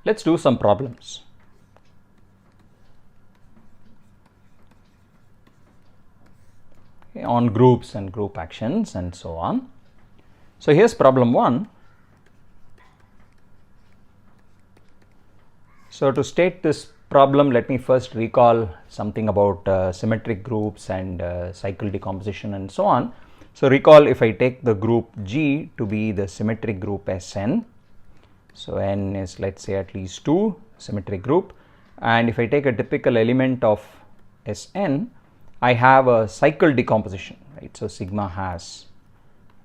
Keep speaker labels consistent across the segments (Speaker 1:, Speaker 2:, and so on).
Speaker 1: Let's do some problems. Okay, on groups and group actions and so on. So here's problem 1. So to state this problem, let me first recall something about symmetric groups and cycle decomposition and so on. So recall, if I take the group G to be the symmetric group Sn, so n is, let's say, at least 2 symmetric group, and if I take a typical element of Sn, I have a cycle decomposition, right? So sigma has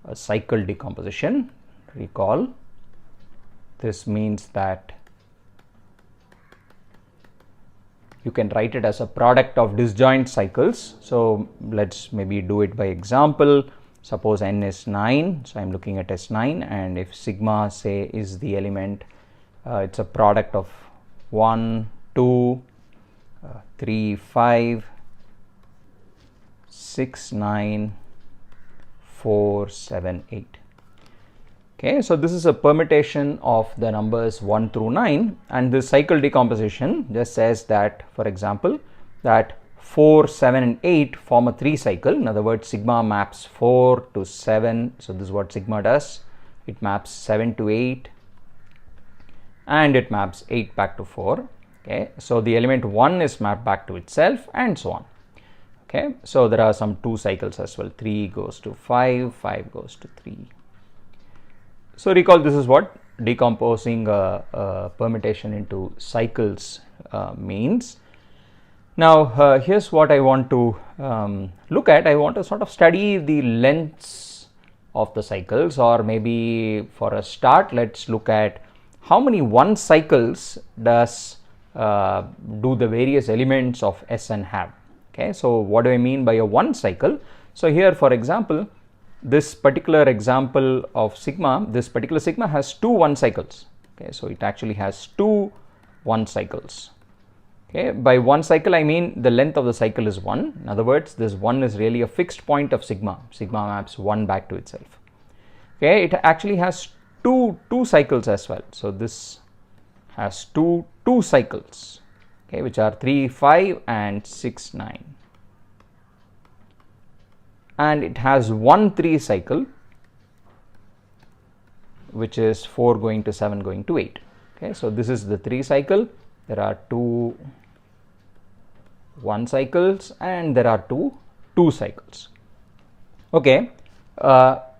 Speaker 1: a cycle decomposition. Recall, this means that you can write it as a product of disjoint cycles. So let's maybe do it by example. Suppose n is 9, so I'm looking at S9, and if sigma, say, is the element, it's a product of 1, 2, 3, 5, 6, 9, 4, 7, 8. Okay, so this is a permutation of the numbers 1 through 9, and this cycle decomposition just says that, for example, that 4, 7 and 8 form a 3 cycle. In other words, sigma maps 4 to 7. So this is what sigma does. It maps 7 to 8 and it maps 8 back to 4. Okay, so the element 1 is mapped back to itself and so on. Okay, so there are some 2 cycles as well. 3 goes to 5, 5 goes to 3. So recall, this is what decomposing a permutation into cycles means. Now here's what I want to look at. I want to sort of study the lengths of the cycles, or maybe for a start, let's look at how many 1 cycles does do the various elements of Sn have. Okay, so what do I mean by a 1 cycle? So here, for example, this particular example of sigma, this particular sigma has 2 1 cycles. Okay, so it actually has 2 1 cycles. Okay, by 1 cycle I mean the length of the cycle is 1. In other words, this 1 is really a fixed point of sigma. Sigma maps 1 back to itself. Okay, it actually has two cycles as well. So this has two cycles, okay, which are 3, 5 and 6, 9. And it has 1 3 cycle, which is 4 going to 7 going to 8. Okay, so this is the 3 cycle. There are 2 1 cycles and there are 2 cycles. Okay,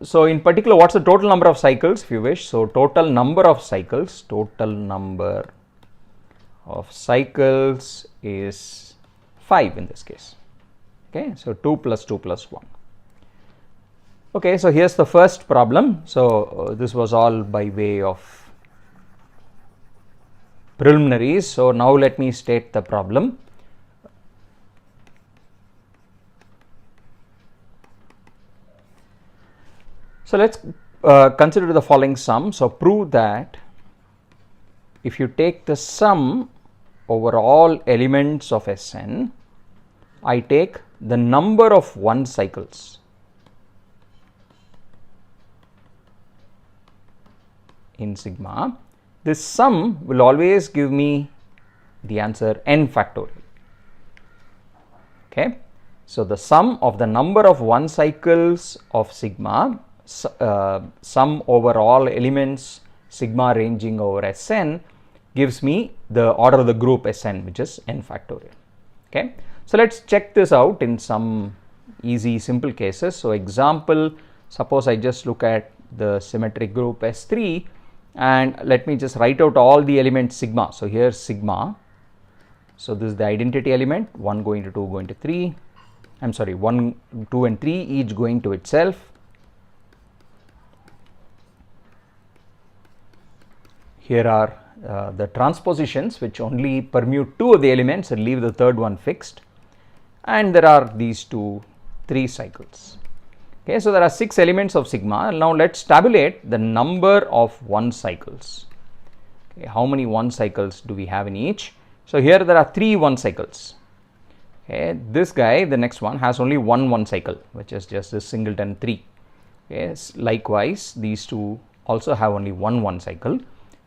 Speaker 1: so in particular, what's the total number of cycles, if you wish? So total number of cycles is 5 in this case. Okay, so 2 plus 2 plus 1. Okay, so here's the first problem. So this was all by way of preliminaries. So now let me state the problem. So let's consider the following sum. So prove that if you take the sum over all elements of Sn, I take the number of 1 cycles in sigma, this sum will always give me the answer n factorial. Okay, so the sum of the number of 1 cycles of sigma, sum over all elements sigma ranging over Sn, gives me the order of the group Sn, which is n factorial. Okay, so let's check this out in some easy simple cases. So example, suppose I just look at the symmetric group S3, and let me just write out all the elements sigma. So here's sigma. So this is the identity element, 1 going to 2 going to 3. I'm sorry, 1, 2 and 3 each going to itself. Here are the transpositions which only permute 2 of the elements and leave the third one fixed. And there are these 3 cycles. Okay, so there are 6 elements of sigma. Now let's tabulate the number of 1 cycles. Okay, how many 1 cycles do we have in each? So here there are 3 1 cycles. Okay, this guy, the next one, has only 1 cycle, which is just this singleton 3. Okay, likewise, these two also have only 1 cycle.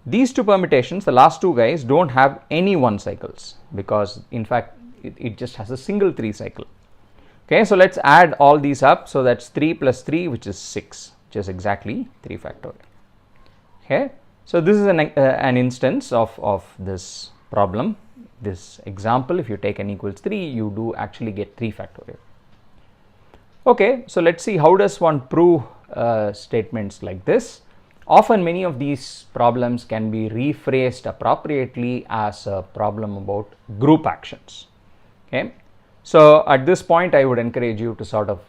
Speaker 1: These two permutations, the last two guys, don't have any 1 cycles, because in fact it just has a single 3 cycle. Okay, so let's add all these up. So that's 3 plus 3, which is 6, which is exactly 3 factorial. Okay, so this is an instance of this problem, this example. If you take n equals 3, you do actually get 3 factorial. Okay, so let's see, how does one prove statements like this? Often many of these problems can be rephrased appropriately as a problem about group actions. Okay, so at this point I would encourage you to sort of,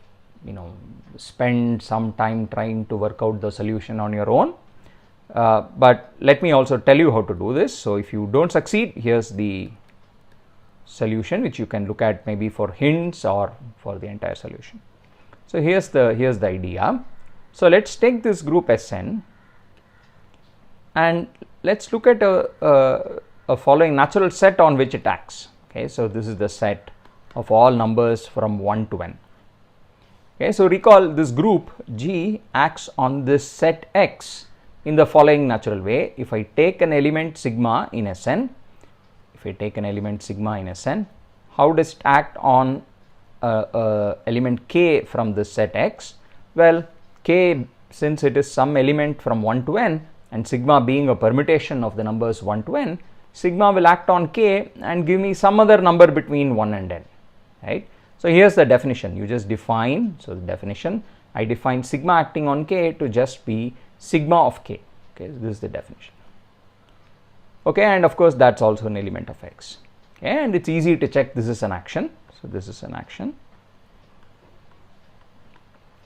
Speaker 1: spend some time trying to work out the solution on your own. But let me also tell you how to do this. So if you don't succeed, here's the solution, which you can look at maybe for hints or for the entire solution. So here's the idea. So let's take this group Sn and let's look at a following natural set on which it acts. Okay, so this is the set of all numbers from 1 to n. Okay, so recall this group G acts on this set X in the following natural way. If I take an element sigma in Sn, how does it act on element k from this set X? Well, k, since it is some element from 1 to n, and sigma being a permutation of the numbers 1 to n, sigma will act on k and give me some other number between 1 and n, right? So here's the definition. You just define, so the definition, I define sigma acting on k to just be sigma of k. Okay, so this is the definition. Okay, and of course that's also an element of X. Okay, and it's easy to check this is an action. So this is an action,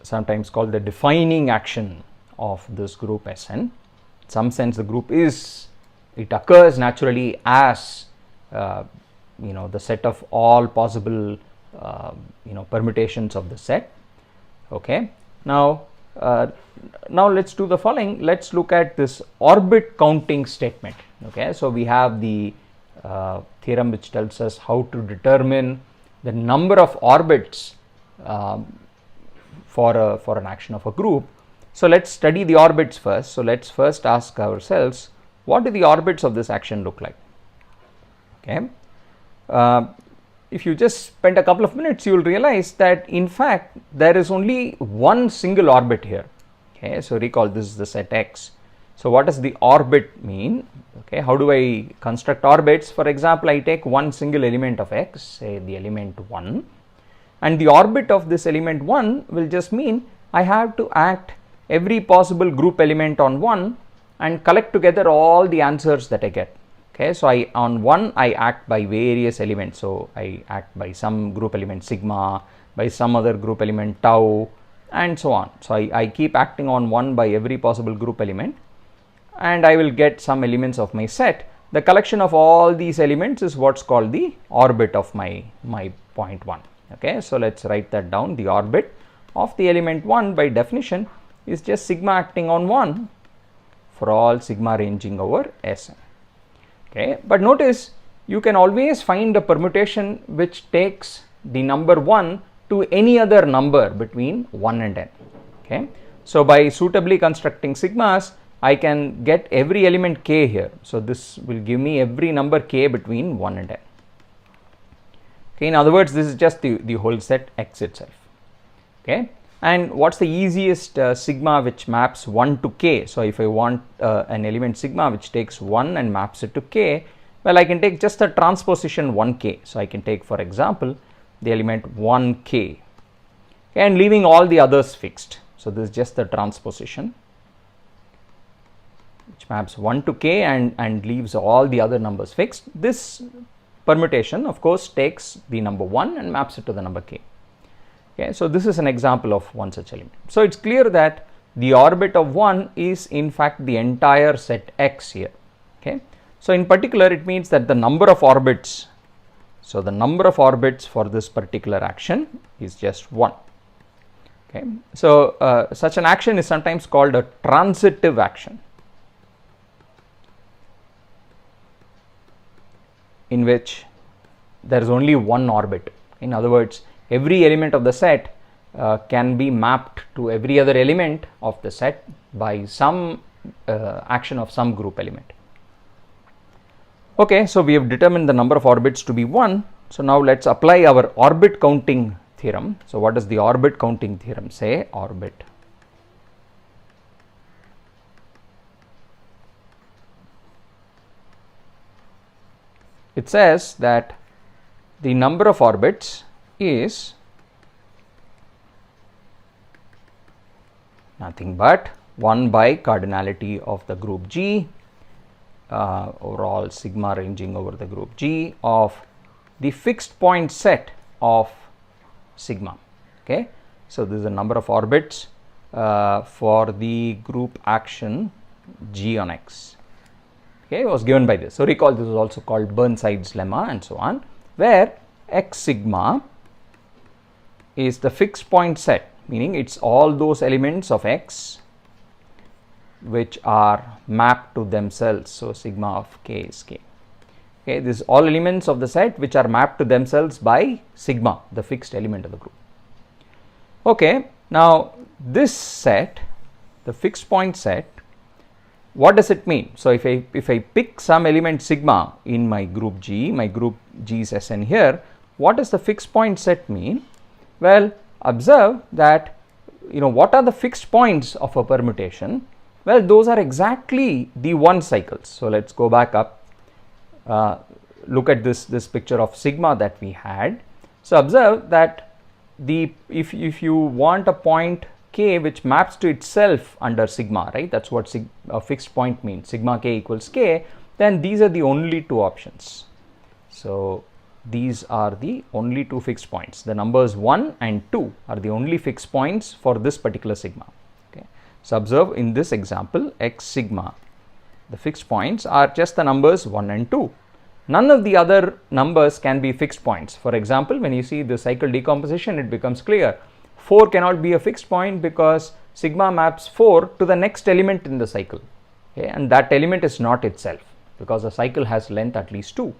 Speaker 1: sometimes called the defining action of this group Sn. In some sense, the group it occurs naturally as the set of all possible permutations of the set. Okay, now let's do the following. Let's look at this orbit counting statement. Okay, so we have the theorem which tells us how to determine the number of orbits for an action of a group. So let's study the orbits first. So let's first ask ourselves, what do the orbits of this action look like? Okay, if you just spend a couple of minutes, you will realize that in fact there is only one single orbit here. Okay, so recall this is the set X. So what does the orbit mean? Okay, how do I construct orbits? For example, I take one single element of X, say the element 1, and the orbit of this element 1 will just mean I have to act every possible group element on 1 and collect together all the answers that I get. Okay, so on 1 I act by various elements. So I act by some group element sigma, by some other group element tau, and so on. So I keep acting on 1 by every possible group element, and I will get some elements of my set. The collection of all these elements is what's called the orbit of my point 1. Okay, so let's write that down. The orbit of the element 1 by definition is just sigma acting on 1 for all sigma ranging over Sn. Okay, but notice you can always find a permutation which takes the number 1 to any other number between 1 and n. Okay, so by suitably constructing sigmas, I can get every element k here. So this will give me every number k between 1 and n. Okay, in other words, this is just the whole set X itself. Okay, and what's the easiest sigma which maps 1 to k? So if I want an element sigma which takes 1 and maps it to k, well, I can take just the transposition 1k. So I can take, for example, the element 1k, okay, and leaving all the others fixed. So this is just the transposition which maps 1 to k and leaves all the other numbers fixed. This permutation of course takes the number 1 and maps it to the number k. Okay, so this is an example of one such element. So it's clear that the orbit of 1 is in fact the entire set X here. Okay, so in particular it means that the number of orbits, so the number of orbits for this particular action is just 1. Okay, so such an action is sometimes called a transitive action, in which there is only one orbit. In other words, every element of the set can be mapped to every other element of the set by some action of some group element. Okay, so we have determined the number of orbits to be 1. So now let's apply our orbit counting theorem. So what does the orbit counting theorem say? Orbit. It says that the number of orbits is nothing but 1 by cardinality of the group G, overall sigma ranging over the group G of the fixed point set of sigma. Okay, so this is the number of orbits for the group action G on X. Okay, was given by this. So recall this is also called Burnside's lemma and so on, where X sigma is the fixed point set, meaning it's all those elements of X which are mapped to themselves. So sigma of K is K. Okay, this is all elements of the set which are mapped to themselves by sigma, the fixed element of the group. Okay, now this set, the fixed point set, what does it mean? So if I pick some element sigma in my group G is Sn here, what does the fixed point set mean? Well, observe that, what are the fixed points of a permutation? Well, those are exactly the 1 cycles. So let's go back up, look at this picture of sigma that we had. So observe that if you want a point K which maps to itself under sigma, right? That's what a fixed point means. Sigma K equals K. Then these are the only 2 options. So these are the only 2 fixed points. The numbers 1 and 2 are the only fixed points for this particular sigma. Okay. So observe in this example, X sigma, the fixed points are just the numbers 1 and 2. None of the other numbers can be fixed points. For example, when you see the cycle decomposition, it becomes clear. 4 cannot be a fixed point because sigma maps 4 to the next element in the cycle. Okay, and that element is not itself because the cycle has length at least 2.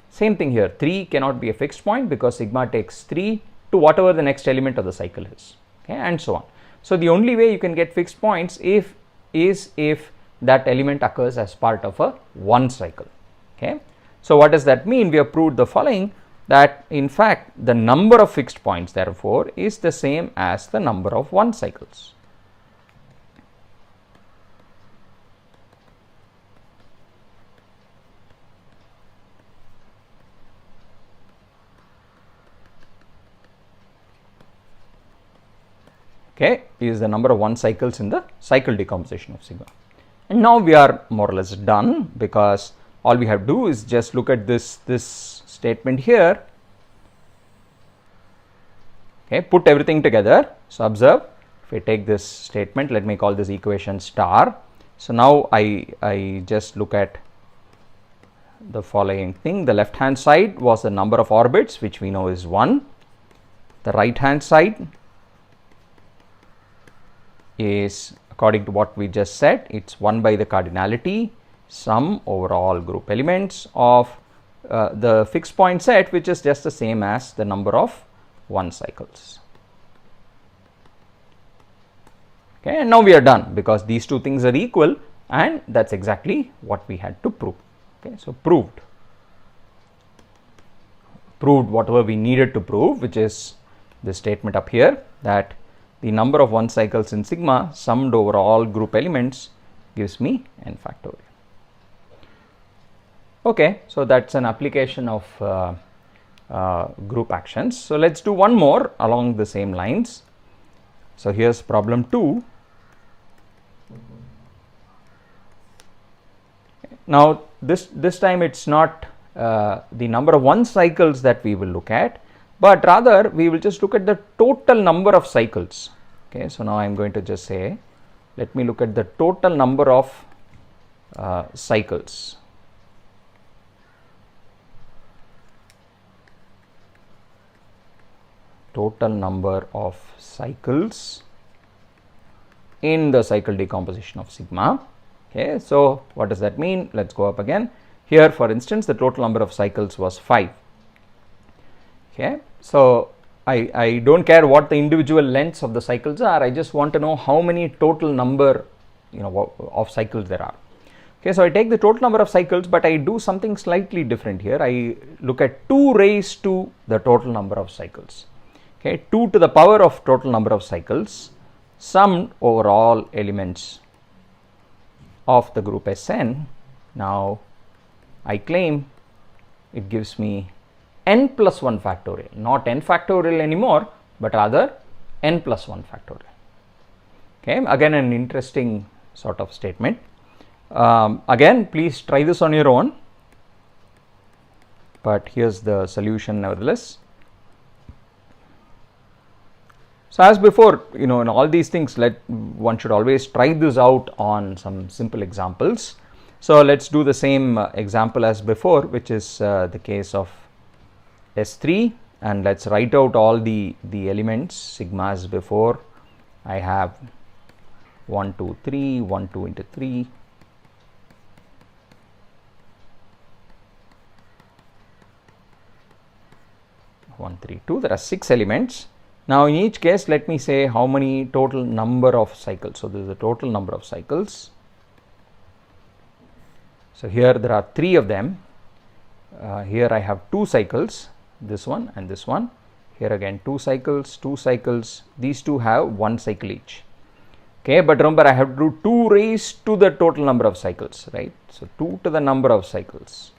Speaker 1: Same thing here, 3 cannot be a fixed point because sigma takes 3 to whatever the next element of the cycle is. Okay, and so on. So the only way you can get fixed points is if that element occurs as part of a 1 cycle. Okay, so what does that mean? We have proved the following, that in fact the number of fixed points therefore is the same as the number of 1 cycles. Okay, is the number of 1 cycles in the cycle decomposition of sigma. And now we are more or less done, because all we have to do is just look at this statement here. Okay, put everything together. So observe, if we take this statement, let me call this equation star. So now I just look at the following thing. The left hand side was the number of orbits, which we know is 1. The right hand side is, according to what we just said, it's 1 by the cardinality sum over all group elements of the fixed point set, which is just the same as the number of 1 cycles. Okay, and now we are done, because these 2 things are equal, and that's exactly what we had to prove. Okay, so proved whatever we needed to prove, which is this statement up here, that the number of 1 cycles in sigma summed over all group elements gives me n factorial. Okay, so that's an application of group actions. So let's do one more along the same lines. So here's problem 2. Now this time it's not the number of 1 cycles that we will look at, but rather we will just look at the total number of cycles. Okay, so now I'm going to just say, let me look at the total number of cycles. Total number of cycles in the cycle decomposition of sigma. Okay, so what does that mean? Let's go up again. Here, for instance, the total number of cycles was 5. Okay, so I don't care what the individual lengths of the cycles are. I just want to know how many total number of cycles there are. Okay, so I take the total number of cycles, but I do something slightly different here. I look at 2 raised to the total number of cycles. Okay, 2 to the power of total number of cycles summed over all elements of the group Sn. Now I claim it gives me n plus 1 factorial, not n factorial anymore, but rather n plus 1 factorial. Okay, again an interesting sort of statement. Again, please try this on your own, but here's the solution nevertheless. So as before, you know, in all these things, one should always try this out on some simple examples. So let's do the same example as before, which is the case of S3, and let's write out all the elements sigma as before. I have 1 2 3, 1 2 into 3, 1 3 2. There are 6 elements. Now in each case, let me say how many total number of cycles. So this is the total number of cycles. So here there are 3 of them. Here I have 2 cycles, this one and this one. Here again 2 cycles, 2 cycles. These two have 1 cycle each. Okay, but remember I have to do 2 raised to the total number of cycles, right? So 2 to the number of cycles.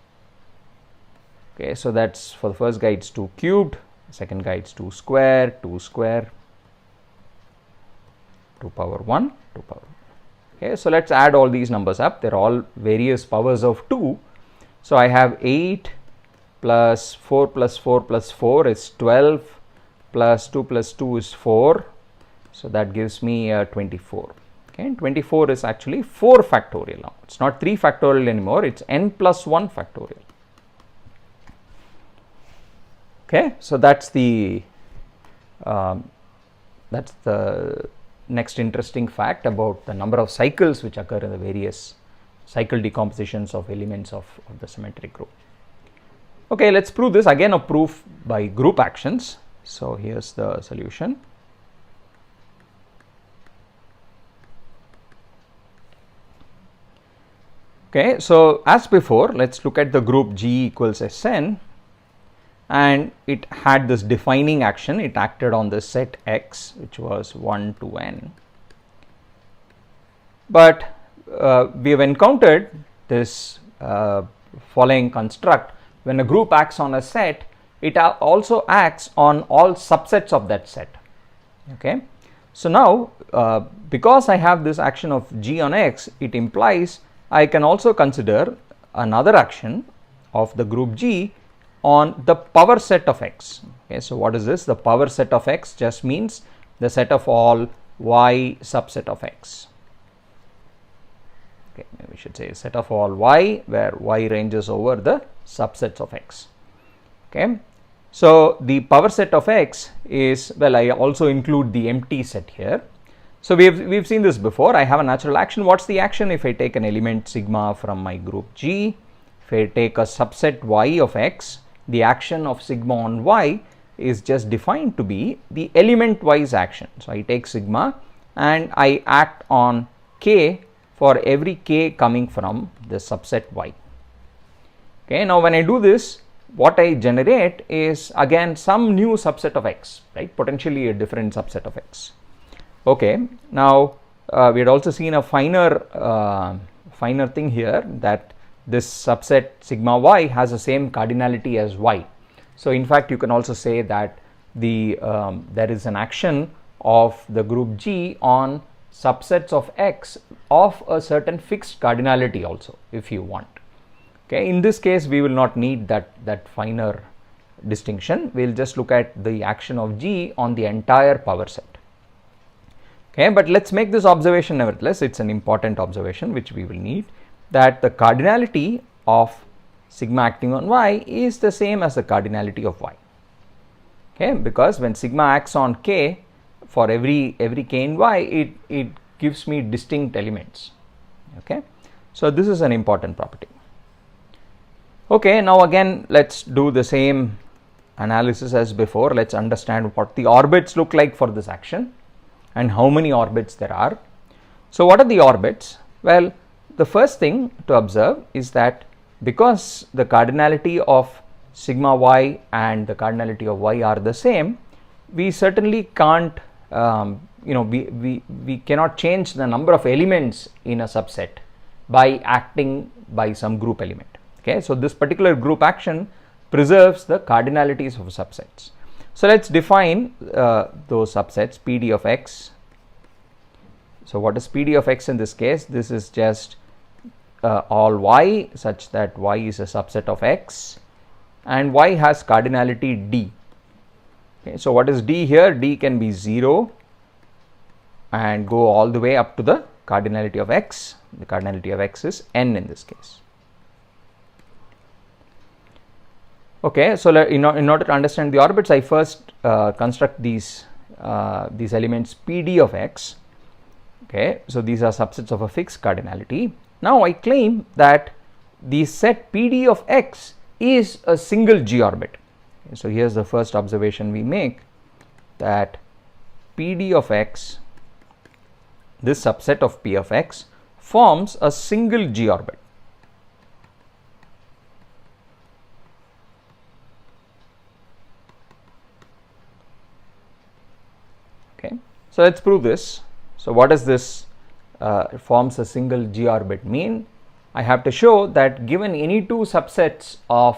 Speaker 1: Okay, so that's for the first guy it's 2 cubed, second guy it's 2 square, 2 square, 2 power 1, 2 power 1. Okay, so let's add all these numbers up. They're all various powers of 2. So I have 8 plus 4 plus 4 plus 4 is 12, plus 2 plus 2 is 4. So that gives me 24. Okay, and 24 is actually 4 factorial now. It's not 3 factorial anymore, it's n plus 1 factorial. Okay, so that's the next interesting fact about the number of cycles which occur in the various cycle decompositions of elements of the symmetric group. Okay, let's prove this. Again, a proof by group actions. So here's the solution. Okay, so as before, let's look at the group G equals Sn, and it had this defining action. It acted on the set X, which was 1 to n. But we have encountered this following construct. When a group acts on a set, it also acts on all subsets of that set. Okay, so now because I have this action of G on X, it implies I can also consider another action of the group G on the power set of X. Okay, so what is this? The power set of X just means the set of all Y subset of X. Okay, we should say set of all Y, where Y ranges over the subsets of X. Okay, so the power set of X is, well, I also include the empty set here. So we've seen this before. I have a natural action. What's the action? If I take an element sigma from my group G, if I take a subset Y of X, the action of sigma on Y is just defined to be the element wise action. So I take sigma and I act on K for every K coming from the subset Y. Okay, now when I do this, what I generate is again some new subset of X, right? Potentially a different subset of X. Okay, now we had also seen a finer thing here, that this subset sigma Y has the same cardinality as Y. So in fact you can also say that there is an action of the group G on subsets of X of a certain fixed cardinality also, if you want. Okay, in this case we will not need that finer distinction. We'll just look at the action of G on the entire power set. Okay, but let's make this observation nevertheless. It's an important observation which we will need, that the cardinality of sigma acting on Y is the same as the cardinality of Y. Okay, because when sigma acts on K, for every K in Y, it gives me distinct elements. Okay, so this is an important property. Okay, now again let's do the same analysis as before. Let's understand what the orbits look like for this action and how many orbits there are. So what are the orbits? Well, the first thing to observe is that because the cardinality of sigma y and the cardinality of y are the same, we certainly can't, we cannot change the number of elements in a subset by acting by some group element. Okay, so this particular group action preserves the cardinalities of subsets. So let's define those subsets, PD of x. So what is PD of x in this case? This is just all y such that y is a subset of x and y has cardinality d. Okay, so what is d here? D can be 0 and go all the way up to the cardinality of x. The cardinality of x is n in this case. Okay, so in order to understand the orbits, I first construct these elements PD of x. Okay, so these are subsets of a fixed cardinality. Now I claim that the set PD of x is a single g orbit. Okay, so here's the first observation we make, that PD of x, this subset of P of x, forms a single g orbit. Okay, so let's prove this. So what does this forms a single g orbit mean? I have to show that given any two subsets of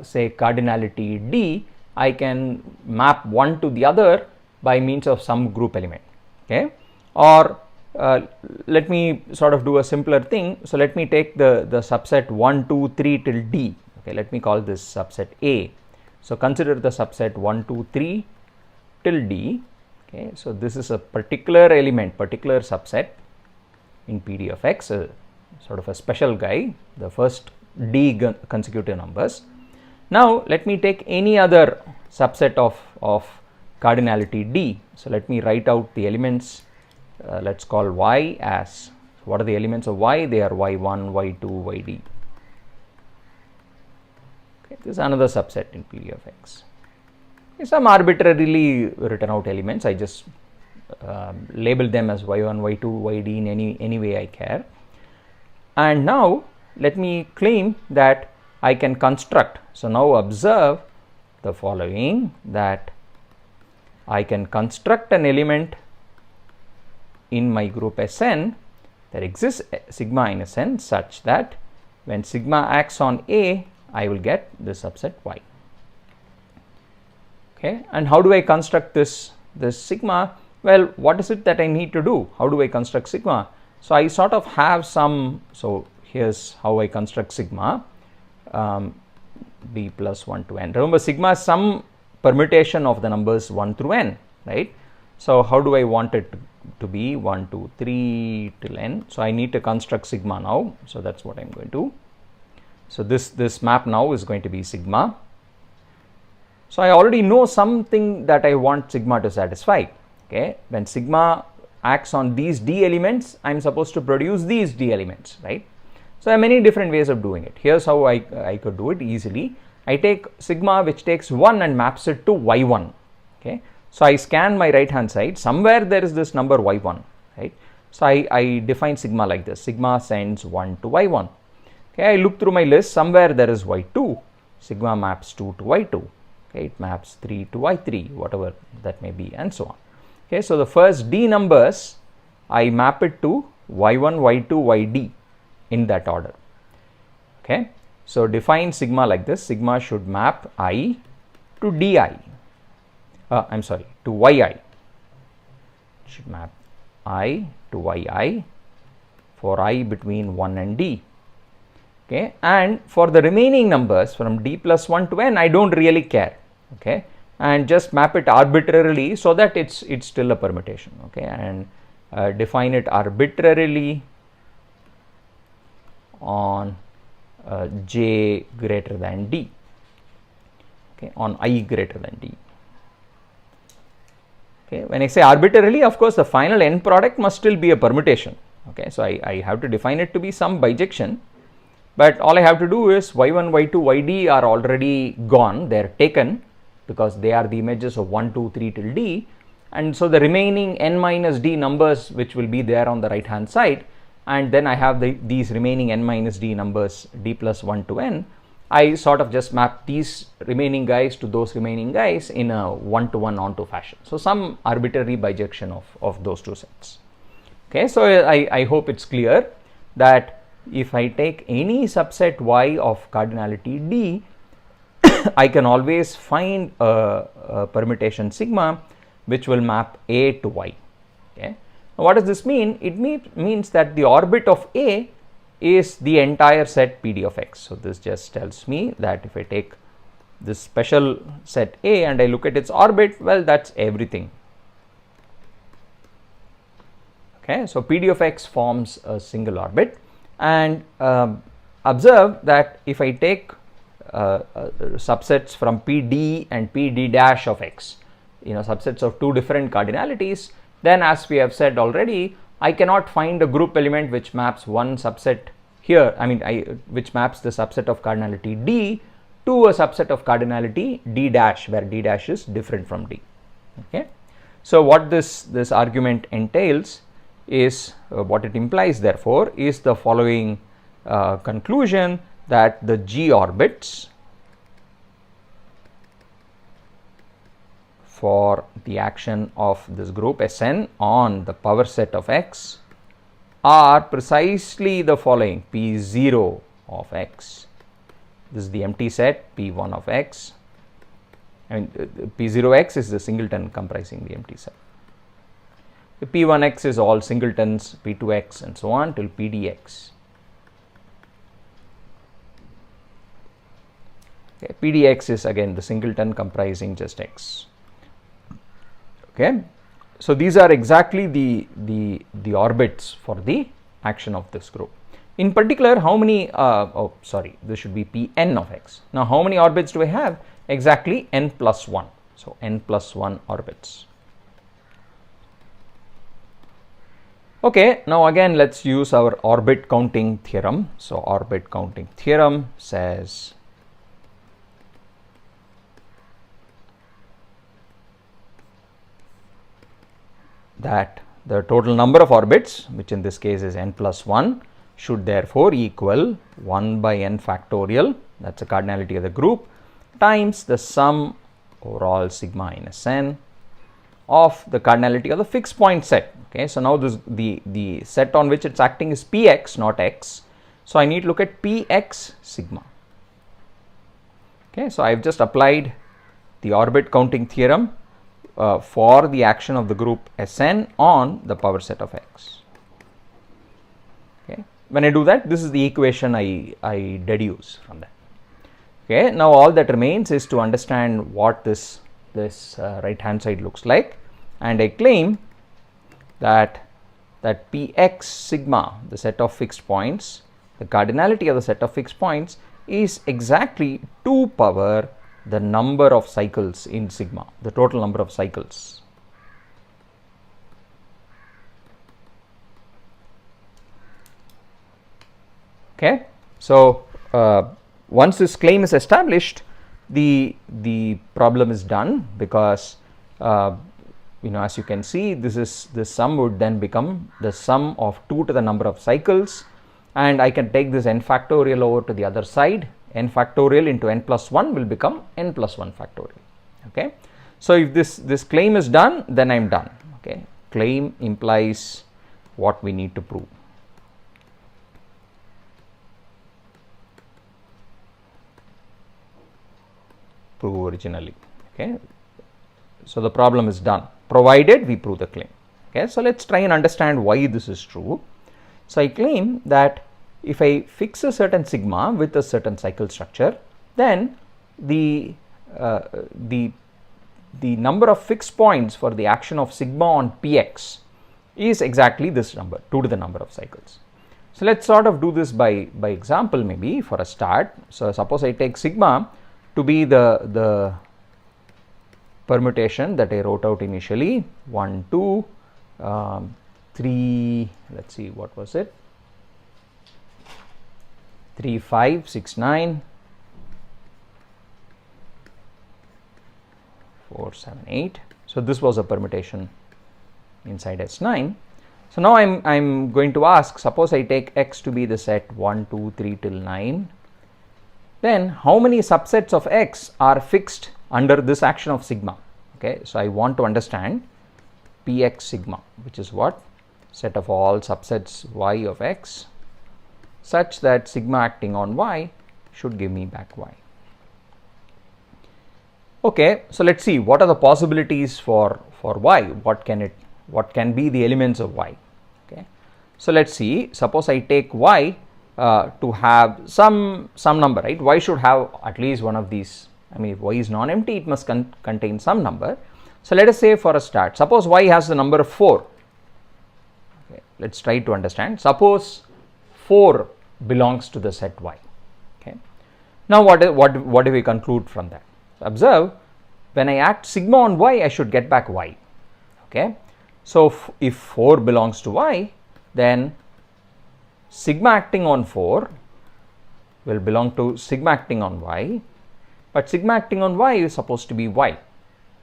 Speaker 1: say cardinality d, I can map one to the other by means of some group element. Okay, or let me sort of do a simpler thing. So let me take the subset 1, 2, 3 till d. Okay, let me call this subset A. So consider the subset 1, 2, 3 till d. Okay, so this is a particular element, particular subset in PD of x, sort of a special guy, the first d consecutive numbers. Now let me take any other subset of cardinality d. So let me write out the elements. Let's call y as, so what are the elements of y? They are y1, y2, yd. Okay, this is another subset in PD of x. Some arbitrarily written out elements, I just label them as y1, y2, yd in any way I care. And now let me claim that I can construct. So now observe the following, that I can construct an element in my group Sn that exists sigma in Sn such that when sigma acts on A, I will get the subset y. Okay, and how do I construct this sigma? Well, what is it that I need to do? How do I construct sigma? So I sort of have some, so here's how I construct sigma, b plus 1 to n. Remember, sigma is some permutation of the numbers 1 through n, right? So how do I want it to be? 1, 2, 3 till n. So I need to construct sigma now. So that's what I'm going to. So this map now is going to be sigma. So I already know something that I want sigma to satisfy. Okay, when sigma acts on these d elements, I'm supposed to produce these d elements, right? So there are many different ways of doing it. Here's how I could do it easily. I take sigma which takes 1 and maps it to y1. Okay, so I scan my right hand side, somewhere there is this number y1, right? So I define sigma like this, sigma sends 1 to y1. Okay, I look through my list, somewhere there is y2, sigma maps 2 to y2. Okay, it maps 3 to y3, whatever that may be, and so on. Okay, so the first d numbers I map it to y1, y2, yd in that order. Okay, so define sigma like this, sigma should map I to di. I'm sorry, to yi. It should map I to yi for I between 1 and d. Okay, and for the remaining numbers from d plus 1 to n, I don't really care. Okay, and just map it arbitrarily so that it's still a permutation. Okay, and define it arbitrarily on j greater than d. Okay, on I greater than d. Okay, when I say arbitrarily, of course the final end product must still be a permutation. Okay, so I have to define it to be some bijection. But all I have to do is y1, y2, yd are already gone, they are taken because they are the images of 1, 2, 3 till d, and so the remaining n minus d numbers which will be there on the right hand side, and then I have these remaining n minus d numbers d plus 1 to n, I sort of just map these remaining guys to those remaining guys in a one-to-one onto fashion. So some arbitrary bijection of those two sets. Okay, so I hope it's clear that if I take any subset y of cardinality d, I can always find a permutation sigma which will map A to y. Okay. Now, what does this mean? It means that the orbit of A is the entire set PD of x. So, this just tells me that if I take this special set A and I look at its orbit, well, that's everything. Okay. So, PD of x forms a single orbit, and observe that if I take subsets from PD and PD dash of x, subsets of two different cardinalities, then as we have said already, I cannot find a group element which maps one subset here, which maps the subset of cardinality D to a subset of cardinality D dash, where D dash is different from D. Okay. So, what this argument entails is, what it implies therefore is the following conclusion, that the G orbits for the action of this group Sn on the power set of x are precisely the following: P0 of x, this is the empty set P1 of x, P0x is the singleton comprising the empty set. The P1x is all singletons, P2x and so on till PDX. Okay, PDX is again the singleton comprising just x. Okay, so these are exactly the orbits for the action of this group. In particular, how many? This should be Pn of x. Now, how many orbits do I have? Exactly n plus 1. So, n plus 1 orbits. Okay, now again let's use our orbit counting theorem. So, orbit counting theorem says that the total number of orbits, which in this case is n plus 1, should therefore equal 1 by n factorial, that is the cardinality of the group, times the sum over all sigma in Sn of the cardinality of the fixed point set. Okay, so now the set on which it's acting is Px, not x. So I need to look at Px sigma. Okay, so I've just applied the orbit counting theorem for the action of the group Sn on the power set of x. Okay, when I do that, this is the equation I deduce from that. Okay, now all that remains is to understand what this right hand side looks like, and I claim that Px sigma, the set of fixed points, the cardinality of the set of fixed points, is exactly 2 power the number of cycles in sigma, the total number of cycles. Okay, so once this claim is established, the problem is done, because as you can see, this sum would then become the sum of 2 to the number of cycles, and I can take this n factorial over to the other side. N factorial into n plus 1 will become n plus 1 factorial. Okay, so if this claim is done, then I am done. Okay, claim implies what we need to prove. Prove originally. Okay, so the problem is done, provided we prove the claim. Okay, so let's try and understand why this is true. So I claim that if I fix a certain sigma with a certain cycle structure, then the number of fixed points for the action of sigma on Px is exactly this number, 2 to the number of cycles. So let's sort of do this by example, maybe for a start. So suppose I take sigma to be the permutation that I wrote out initially, 1, 2, 3, let's see, what was it, 3, 5, 6, 9, 4, 7, 8. So this was a permutation inside S9. So now I'm going to ask, suppose I take X to be the set 1, 2, 3 till 9, then how many subsets of X are fixed under this action of sigma? Okay, so I want to understand Px sigma, which is what? Set of all subsets Y of X such that sigma acting on Y should give me back Y. Okay, so let's see what are the possibilities for Y. What can be the elements of Y? Okay, so let's see. Suppose I take Y to have some number, right? Y should have at least one of these. I mean, if Y is non-empty, it must contain some number. So let us say for a start, suppose Y has the number 4. Okay, let's try to understand. Suppose 4 belongs to the set Y. Okay, now what do we conclude from that? Observe, when I act sigma on Y, I should get back Y. Okay, so if 4 belongs to Y, then sigma acting on 4 will belong to sigma acting on Y, but sigma acting on Y is supposed to be Y.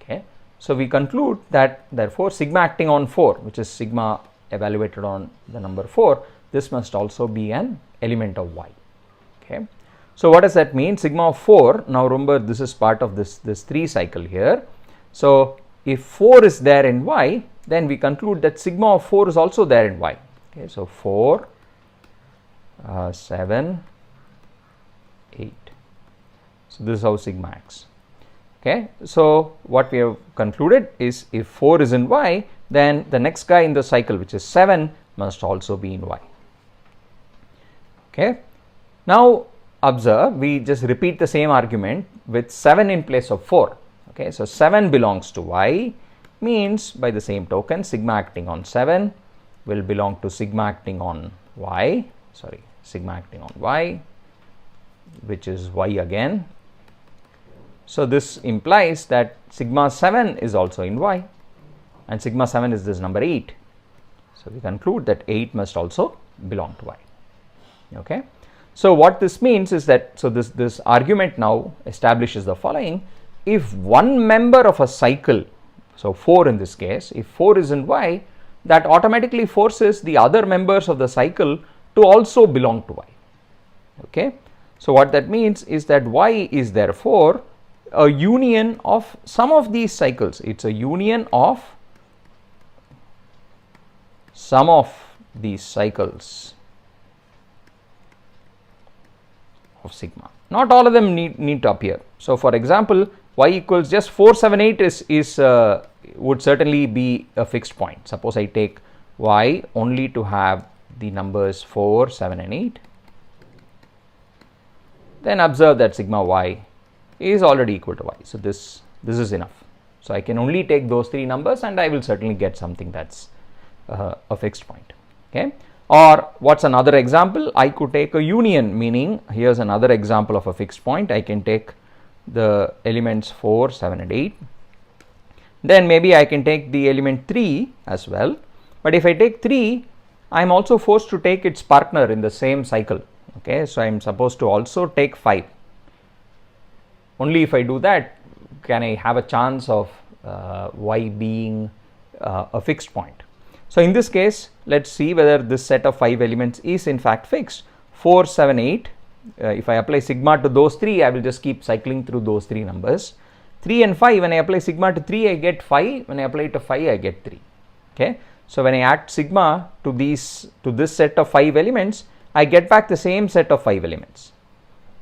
Speaker 1: Okay, so we conclude that therefore sigma acting on 4, which is sigma evaluated on the number 4, this must also be an element of Y. Okay, so what does that mean? Sigma of 4, now remember this is part of this 3 cycle here. So if 4 is there in Y, then we conclude that sigma of 4 is also there in Y. Okay, so 4, 7, 8. So this is how sigma acts. Okay, so what we have concluded is if 4 is in Y, then the next guy in the cycle, which is 7, must also be in Y. Okay, now observe, we just repeat the same argument with 7 in place of 4. Okay, so 7 belongs to Y, means by the same token sigma acting on 7 will belong to sigma acting on Y, sigma acting on Y, which is Y again. So this implies that sigma 7 is also in Y, and sigma 7 is this number 8. So we conclude that 8 must also belong to Y. Okay, so what this means is that, so this argument now establishes the following: if one member of a cycle, so 4 in this case, if 4 is in Y, that automatically forces the other members of the cycle to also belong to Y. Okay, so what that means is that Y is therefore a union of some of these cycles. It's a union of some of these cycles of sigma. Not all of them need to appear. So for example, Y equals just 4, 7, 8 is would certainly be a fixed point. Suppose I take Y only to have the numbers 4, 7 and 8, then observe that sigma Y is already equal to Y. So this is enough. So I can only take those 3 numbers and I will certainly get something that's a fixed point. Okay, or what's another example? I could take a union, meaning here's another example of a fixed point. I can take the elements 4, 7 and 8. Then maybe I can take the element 3 as well. But if I take 3, I am also forced to take its partner in the same cycle. Okay, so I am supposed to also take 5. Only if I do that can I have a chance of Y being a fixed point. So in this case, let's see whether this set of 5 elements is in fact fixed. 4, 7, 8. If I apply sigma to those 3, I will just keep cycling through those 3 numbers. 3 and 5, when I apply sigma to 3, I get 5. When I apply to 5, I get 3. Okay, so when I act sigma to this set of 5 elements, I get back the same set of 5 elements.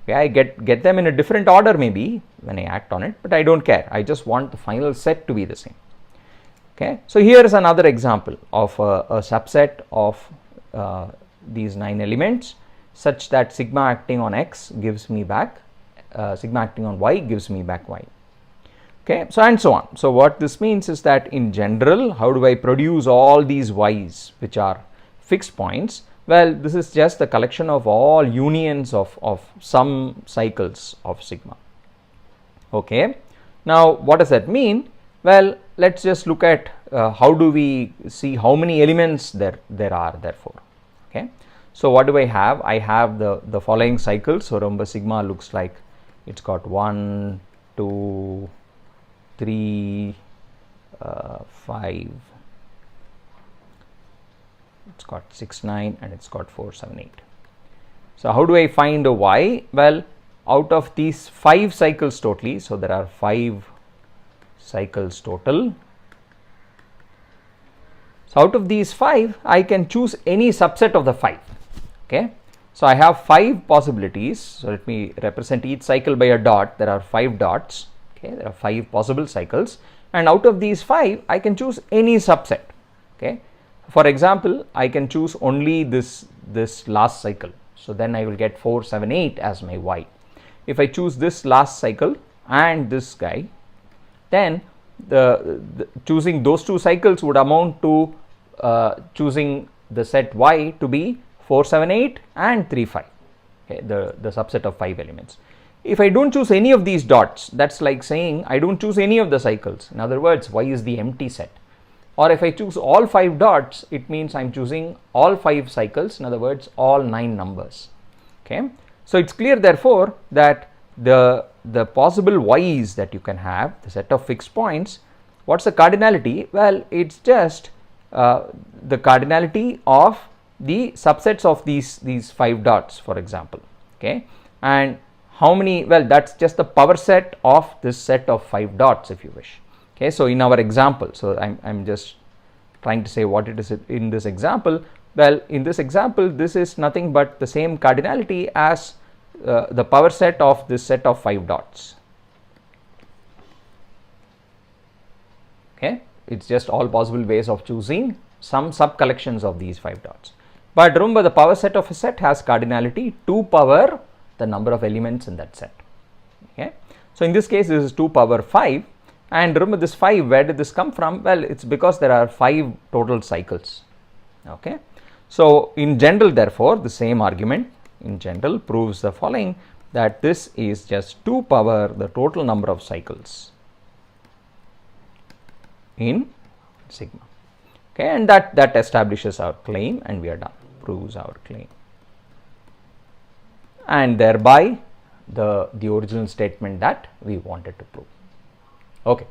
Speaker 1: Okay, I get them in a different order maybe when I act on it, but I don't care. I just want the final set to be the same. Okay, so here is another example of a subset of these 9 elements such that sigma acting on X gives me back sigma acting on Y gives me back Y. Okay, so and so on. So what this means is that in general, how do I produce all these Y's which are fixed points? Well, this is just the collection of all unions of some cycles of sigma. Okay, now what does that mean? Well, let's just look at how do we see how many elements there are therefore. Okay, so what do I have? I have the following cycles. So remember, sigma looks like it's got 1, 2, 3, 5, it's got 6, 9, and it's got 4, 7, 8. So how do I find a y? Well, out of these 5 cycles totally, so there are 5 cycles total. So out of these 5, I can choose any subset of the 5. Okay. So I have 5 possibilities. So let me represent each cycle by a dot. There are 5 dots. Okay. There are 5 possible cycles, and out of these 5, I can choose any subset. Okay. For example, I can choose only this last cycle. So then I will get 4, 7, 8 as my y. If I choose this last cycle and this guy, then the choosing those 2 cycles would amount to choosing the set y to be 4, 7, 8 and 3, 5. Okay, the subset of 5 elements. If I don't choose any of these dots, that's like saying I don't choose any of the cycles. In other words, y is the empty set. Or if I choose all 5 dots, it means I'm choosing all 5 cycles, in other words, all 9 numbers. Okay. So it's clear therefore that the possible y's that you can have, the set of fixed points, what's the cardinality? Well, it's just the cardinality of the subsets of these 5 dots, for example. Okay. And how many? Well, that's just the power set of this set of 5 dots, if you wish. Okay. So in our example, so I'm just trying to say what it is in this example. Well, in this example, this is nothing but the same cardinality as the power set of this set of 5 dots. Okay. It's just all possible ways of choosing some sub collections of these 5 dots. But remember, the power set of a set has cardinality 2 power the number of elements in that set. Okay. So in this case, this is 2 power 5. And remember, this 5, where did this come from? Well, it's because there are 5 total cycles. Okay. So in general, therefore, the same argument in general proves the following, that this is just 2 power the total number of cycles in sigma. Okay, and that establishes our claim, and we are done, proves our claim, and thereby the original statement that we wanted to prove. Okay.